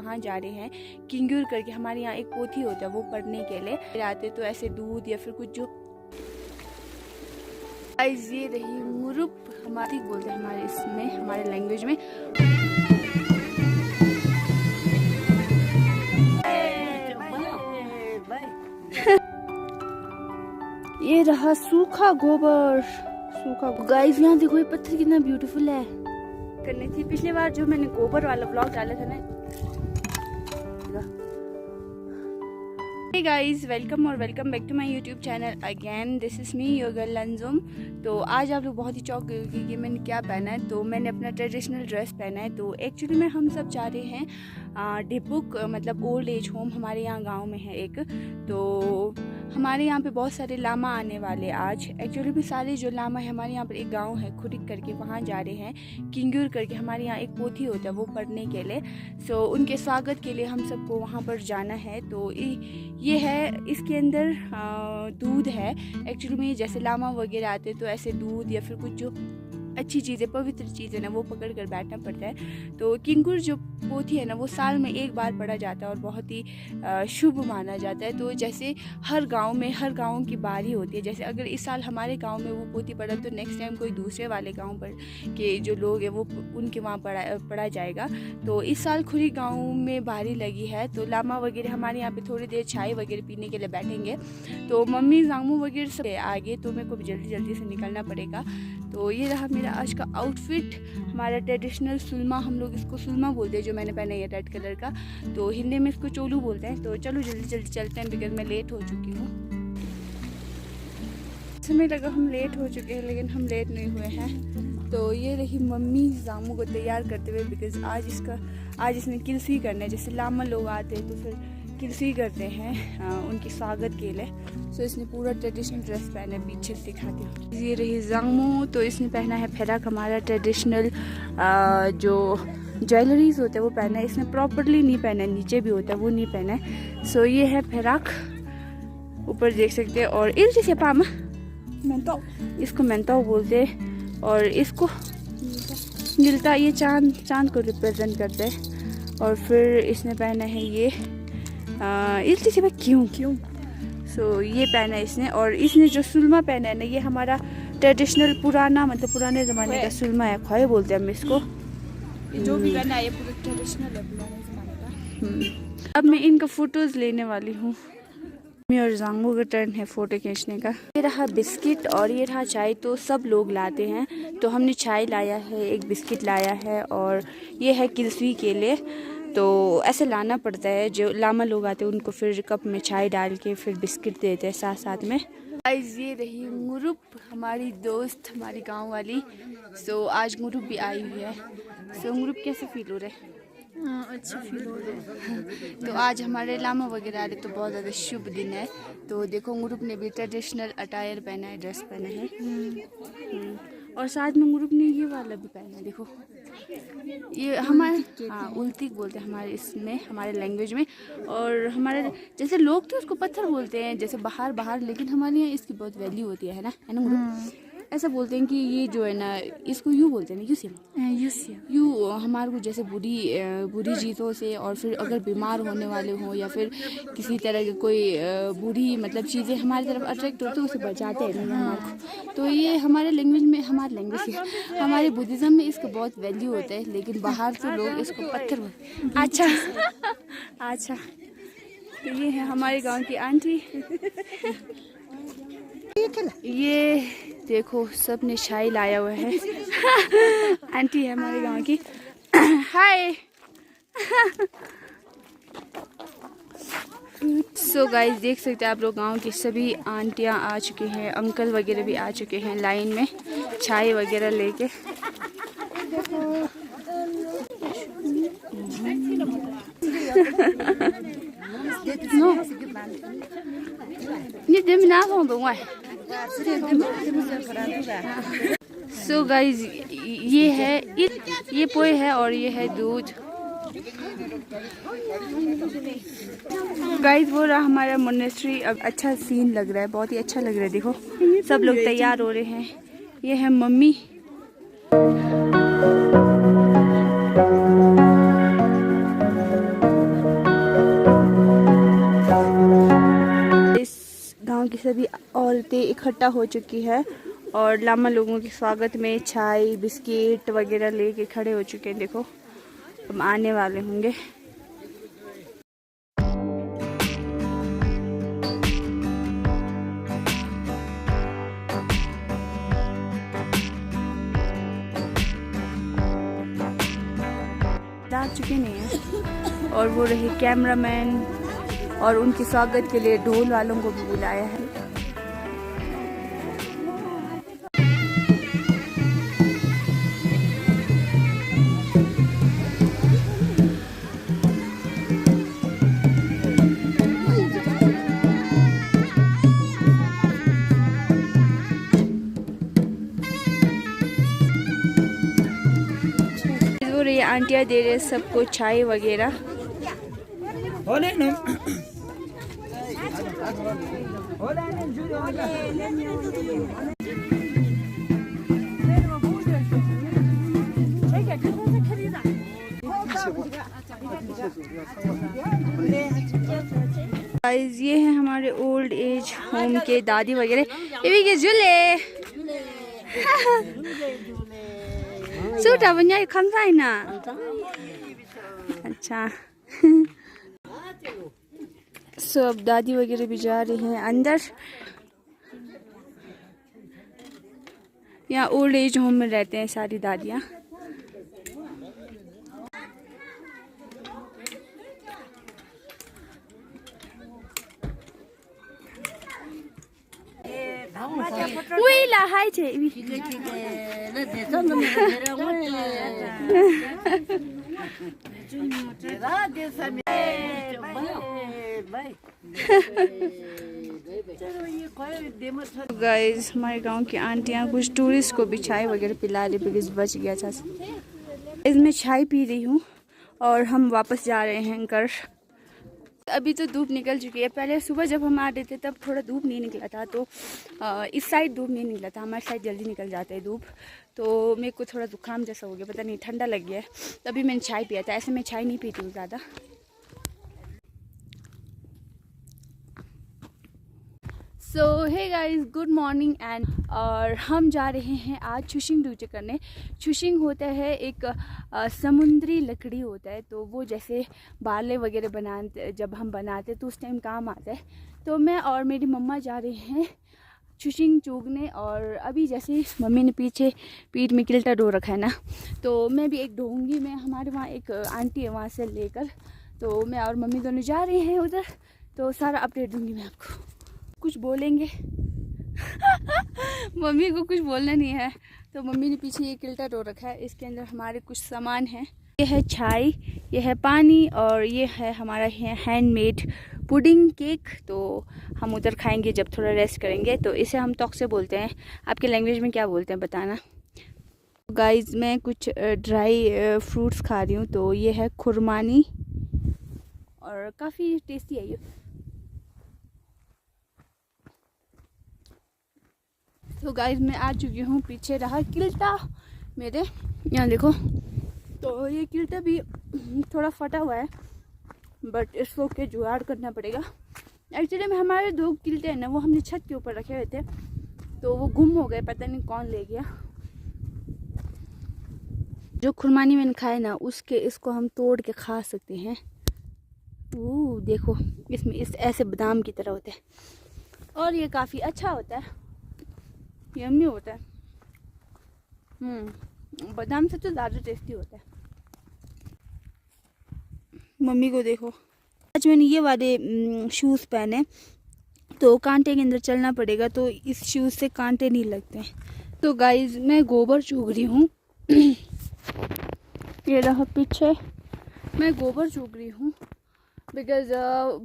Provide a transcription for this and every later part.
वहाँ जा रहे हैं। किंगूर करके हमारे यहाँ एक पोथी होता है, वो पढ़ने के लिए आते तो ऐसे दूध या फिर कुछ जो ये रही मुरुप हमारी बोलते हैं हमारे इसमें, हमारे लैंग्वेज में। ये रहा सूखा गोबर, सूखा। गाइस यहाँ देखो ये पत्थर कितना ब्यूटीफुल है। करनी थी पिछली बार जो मैंने गोबर वाला व्लॉग डाला था ना। हे गाइस, वेलकम और welcome back to my YouTube channel again. This is me your girl Lanjum. तो आज आप लोग बहुत ही चौंक गए कि मैंने क्या पहना है। तो मैंने अपना ट्रेडिशनल ड्रेस पहना है। तो एक्चुअली में हम सब जा रहे हैं डिपुक, मतलब ओल्ड एज होम हमारे यहाँ गांव में है एक। तो हमारे यहाँ पे बहुत सारे लामा आने वाले आज। एक्चुअली में सारे जो लामा है हमारे यहाँ पर एक गांव है खुरिक करके, वहाँ जा रहे हैं। किंगूर करके हमारे यहाँ एक पोथी होता है, वो पढ़ने के लिए। सो उनके स्वागत के लिए हम सबको वहाँ पर जाना है। तो ये है, इसके अंदर दूध है। एक्चुअली में जैसे लामा वगैरह आते तो ऐसे दूध या फिर कुछ जो अच्छी चीज़ें, पवित्र चीज़ें ना, वो पकड़ कर बैठना पड़ता है। तो किंगूर जो पोथी है ना, वो साल में एक बार पढ़ा जाता है और बहुत ही शुभ माना जाता है। तो जैसे हर गांव की बारी होती है। जैसे अगर इस साल हमारे गांव में वो पोथी पढ़ा तो नेक्स्ट टाइम कोई दूसरे वाले गांव पर के जो लोग हैं वो उनके वहाँ पढ़ा जाएगा। तो इस साल खुरी गाँव में बारी लगी है। तो लामा वगैरह हमारे यहाँ पर थोड़ी देर चाय वगैरह पीने के लिए बैठेंगे। तो मम्मी जामू वगैरह सब आगे, तो मेरे को भी जल्दी जल्दी से निकलना पड़ेगा। तो ये रहा मेरा आज का आउटफिट, हमारा ट्रेडिशनल सुलमा, हम लोग इसको सुलमा बोलते हैं जो मैंने पहना है रेड कलर का। तो हिंदी में इसको चोलू बोलते हैं। तो चलो जल्दी जल्दी चलते हैं बिकॉज मैं लेट हो चुकी हूँ। समय लगा हम लेट हो चुके हैं, लेकिन हम लेट नहीं हुए हैं। तो ये रही मम्मी जामू को तैयार करते हुए, बिकॉज आज इसने किलसी करना है। जैसे लामा लोग आते हैं तो फिर किलसी करते हैं उनके स्वागत के लिए। सो इसने पूरा ट्रेडिशनल ड्रेस पहना है, पीछे दिखाती हूँ। ये रही जामू, तो इसने पहना है फेराक, हमारा ट्रेडिशनल जो ज्वेलरीज होते हैं वो पहना है। इसने प्रॉपरली नहीं पहना है, नीचे भी होता है वो नहीं पहना है। सो ये है फेराक, ऊपर देख सकते हैं। और इल जैसे पामा मेंतो, इसको मेंतो बोलते हैं। और इसको गिलता, ये चांद को रिप्रेजेंट करते हैं। और फिर इसने पहना है ये इल जैसे क्यों सो ये पहना है इसने। और इसने जो सुलमा पहना है ना, ये हमारा ट्रेडिशनल पुराना, मतलब पुराने ज़माने का सुलमा है, खोए बोलते हैं हम इसको। जो भी पहना है ये पूरा ट्रेडिशनल है, पुराने ज़माने का। अब मैं इनका फ़ोटोज़ लेने वाली हूँ। मैं और जांगू का टर्न है फ़ोटो खींचने का। ये रहा बिस्किट और ये रहा चाय। तो सब लोग लाते हैं, तो हमने चाय लाया है, एक बिस्किट लाया है, और ये है किलसी के लिए। तो ऐसे लाना पड़ता है, जो लामा लोग आते हैं उनको फिर कप में चाय डाल के फिर बिस्किट देते हैं साथ में। गाइस ये रही मुरुप, हमारी दोस्त, हमारी गांव वाली। सो आज मुरुप भी आई हुई है। सो मुरुप कैसे फील हो रहा है? अच्छा फील हो रहा है। तो आज हमारे लामा वगैरह आ रहे, तो बहुत ज़्यादा शुभ दिन है। तो देखो मुरुप ने भी ट्रेडिशनल अटायर पहना है, ड्रेस पहना है। और साथ में मुरुप ने ये वाला भी पहना है, देखो ये हमारे उल्टी बोलते हैं हमारे इसमें, हमारे लैंग्वेज में। और हमारे जैसे लोग तो उसको पत्थर बोलते हैं जैसे बाहर, लेकिन हमारे यहाँ इसकी बहुत वैल्यू होती है ना मुरुप। ऐसा बोलते हैं कि ये जो है ना, इसको यूँ बोलते हैं ना, यूँ हमारे को जैसे बुरी चीज़ों से, और फिर अगर बीमार होने वाले हों या फिर किसी तरह की कोई बुरी मतलब चीज़ें हमारी तरफ अट्रैक्ट होती है, उसे बचाते हैं हमारे को। तो ये हमारे लैंग्वेज में, हमारे बुद्धिज़्म में इसका बहुत वैल्यू होता है, लेकिन बाहर तो लोग इसको पत्थर बोलते। अच्छा तो ये है हमारे गाँव की आंटी। ये देखो सब ने चाय लाया हुआ है। आंटी है हमारे गांव की। हाय। सो गाइस देख सकते हैं आप लोग, गांव की सभी आंटियां आ चुके हैं, अंकल वगैरह भी आ चुके हैं लाइन में चाय वगैरह लेके। सो गाइज ये है, ये पोए है और ये है दूध। गाइज वो रहा हमारा मोनेस्ट्री। अब अच्छा सीन लग रहा है, बहुत ही अच्छा लग रहा है। देखो सब लोग तैयार हो रहे हैं। ये है मम्मी। सभी औरतें इकट्ठा हो चुकी है और लामा लोगों के स्वागत में चाय बिस्किट वगैरह लेके खड़े हो चुके हैं। देखो हम आने वाले होंगे। आ चुके नहीं हैं और वो रहे कैमरामैन और उनके स्वागत के लिए ढोल वालों को भी बुलाया है। ये आंटियाँ दे रहे सबको चाय वगैरह। गाइस ये है हमारे ओल्ड एज होम के दादी वगैरह। ये के झूले सूटा बनिया खमसा है ना। अच्छा सब दादी वगैरह भी जा रहे हैं अंदर। यहाँ ओल्ड एज होम में रहते हैं सारी दादियाँ। हाय छे गाइस हमारे गांव की आंटियां कुछ टूरिस्ट को भी चाय वगैरह पिला रही बिकॉज बच गया था। इसमें चाय पी रही हूँ और हम वापस जा रहे हैं घर। अभी तो धूप निकल चुकी है। पहले सुबह जब हम आ रहे थे तब थोड़ा धूप नहीं निकला था, तो इस साइड धूप नहीं निकला था। हमारे साइड जल्दी निकल जाता है धूप। तो मेरे को थोड़ा जुकाम जैसा हो गया, पता नहीं ठंडा लग गया है। तभी मैंने चाय पिया था। ऐसे मैं चाय नहीं पीती हूँ ज़्यादा। So hey guys good morning and और हम जा रहे हैं आज छुशिंग डूचे करने। छुशिंग होता है एक समुद्री लकड़ी होता है, तो वो जैसे बाले वगैरह बनाते जब हम बनाते तो उस टाइम काम आता है। तो मैं और मेरी मम्मा जा रहे हैं छुशिंग चूगने। और अभी जैसे मम्मी ने पीछे पीठ में किल्टा डो रखा है ना, तो मैं भी एक डोंगी। मैं हमारे वहाँ एक आंटी है वहाँ से लेकर, तो मैं और मम्मी दोनों जा रहे हैं उधर। तो सारा अपडेट दूंगी मैं आपको। कुछ बोलेंगे मम्मी को कुछ बोलना नहीं है। तो मम्मी ने पीछे ये किल्टा डो रखा है, इसके अंदर हमारे कुछ सामान हैं। ये है चाय, ये है पानी और ये है हमारा हैंडमेड पुडिंग केक। तो हम उधर खाएंगे जब थोड़ा रेस्ट करेंगे। तो इसे हम तोक से बोलते हैं। आपके लैंग्वेज में क्या बोलते हैं बताना। गाइस मैं कुछ ड्राई फ्रूट्स खा रही हूँ। तो ये है खुरमानी और काफ़ी टेस्टी है ये। तो गाइस मैं आ चुकी हूँ। पीछे रहा किल्टा मेरे, यहाँ देखो। तो ये किल्टा भी थोड़ा फटा हुआ है, बट इसको के जुगाड़ करना पड़ेगा। एक्चुअली में हमारे 2 किल्टे हैं ना, वो हमने छत के ऊपर रखे हुए थे, तो वो गुम हो गए, पता नहीं कौन ले गया। जो खुरमानी मैंने खाए ना, उसके इसको हम तोड़ के खा सकते हैं। वो देखो इसमें इस ऐसे बादाम की तरह होते हैं और ये काफ़ी अच्छा होता है, यम्मी होता है। बादाम से तो ज़्यादा टेस्टी होता है। मम्मी को देखो, आज मैंने ये वाले शूज़ पहने, तो कांटे के अंदर चलना पड़ेगा, तो इस शूज़ से कांटे नहीं लगते हैं। तो गाइस मैं गोबर चूग रही हूँ ये रहा पीछे, मैं गोबर चूग रही हूँ बिकॉज़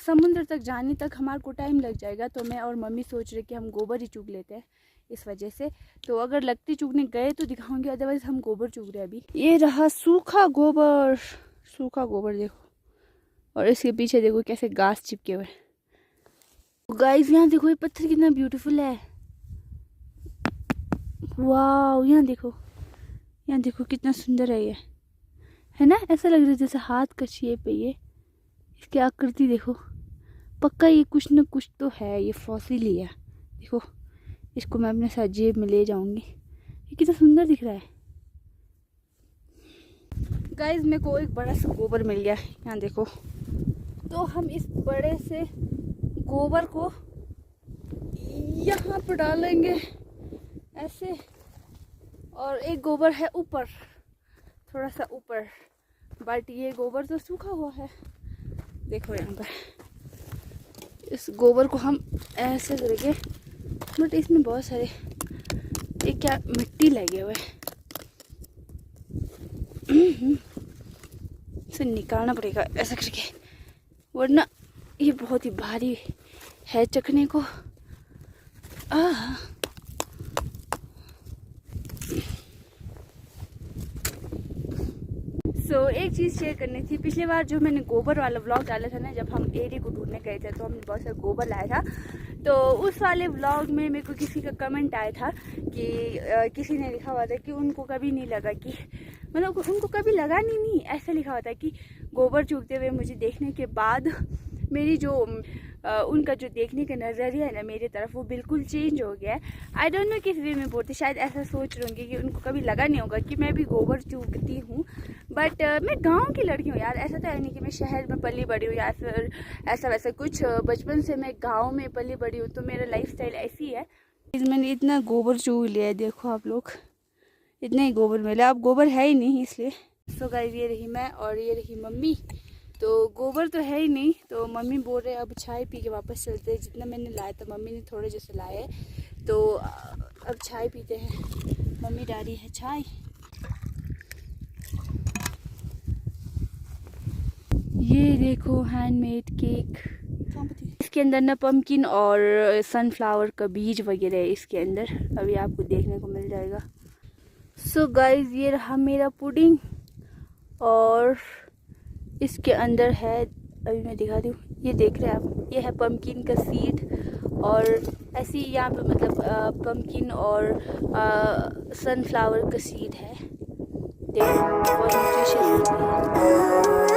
समुद्र तक जाने तक हमारे को टाइम लग जाएगा। तो मैं और मम्मी सोच रहे कि हम गोबर ही चूग लेते हैं इस वजह से। तो अगर लगती चूगने गए तो दिखाऊंगी, अदरवाइज हम गोबर चूग रहे हैं अभी। ये रहा सूखा गोबर, सूखा गोबर देखो। और इसके पीछे देखो कैसे घास चिपके हुए। गाइस यहाँ देखो ये पत्थर कितना ब्यूटीफुल है। वाह यहाँ देखो कितना सुंदर है ये, है ना। ऐसा लग रहा है जैसे हाथ का शेप है ये। इसकी आकृति देखो, पक्का ये कुछ न कुछ तो है, ये फॉसिल ही है। देखो, इसको मैं अपने साथ जेब में ले जाऊंगी। ये कितना सुंदर दिख रहा है। गाइस मेरे को एक बड़ा सा गोबर मिल गया, यहाँ देखो। तो हम इस बड़े से गोबर को यहाँ पर डालेंगे ऐसे, और एक गोबर है ऊपर, थोड़ा सा ऊपर, बट ये गोबर तो सूखा हुआ है। देखो यहाँ पर इस गोबर को हम ऐसे करके, बट इसमें बहुत सारे ये क्या मिट्टी लगे हुए, इसे निकालना पड़ेगा ऐसा करके, वरना ये बहुत ही भारी है चखने को। सो एक चीज़ शेयर करनी थी। पिछली बार जो मैंने गोबर वाला व्लॉग डाला था ना, जब हम एरिया को ढूंढने गए थे तो हमने बहुत सारा गोबर लाया था, तो उस वाले व्लॉग में मेरे को किसी का कमेंट आया था कि किसी ने लिखा हुआ था कि उनको कभी नहीं लगा कि, मतलब उनको कभी लगा नहीं, ऐसा लिखा हुआ था कि गोबर चूगते हुए मुझे देखने के बाद मेरी जो उनका जो देखने का नज़रिया है ना मेरी तरफ, वो बिल्कुल चेंज हो गया है। आई डोंट नो किस वे में बोलते, शायद ऐसा सोच रहे होंगे कि उनको कभी लगा नहीं होगा कि मैं भी गोबर चूगती हूँ, बट मैं गांव की लड़की हूँ यार। ऐसा तो है नहीं कि मैं शहर में पली बड़ी हूँ या फिर ऐसा वैसा कुछ। बचपन से मैं गाँव में पली बड़ी हूँ, तो मेरा लाइफ स्टाइल ऐसी है। मैंने इतना गोबर चूग लिया है, देखो आप लोग, इतना ही गोबर मिला, अब गोबर है ही नहीं इसलिए। सो गाइस ये रही मैं और ये रही मम्मी। तो गोबर तो है ही नहीं, तो मम्मी बोल रहे अब चाय पी के वापस चलते हैं। जितना मैंने लाया था मम्मी ने थोड़े जैसे लाए, तो अब चाय पीते हैं। मम्मी डाली है चाय। ये देखो हैंडमेड केक, इसके अंदर ना पम्पकिन और सनफ्लावर का बीज वगैरह है इसके अंदर, अभी आपको देखने को मिल जाएगा। सो गाइस ये रहा मेरा पुडिंग, और इसके अंदर है, अभी मैं दिखा दूँ, ये देख रहे हैं आप, ये है पम्पकिन का सीड, और ऐसे ही यहाँ पे मतलब पम्पकिन और सनफ्लावर का सीड है। देखो बहुत न्यूट्रिशियस है।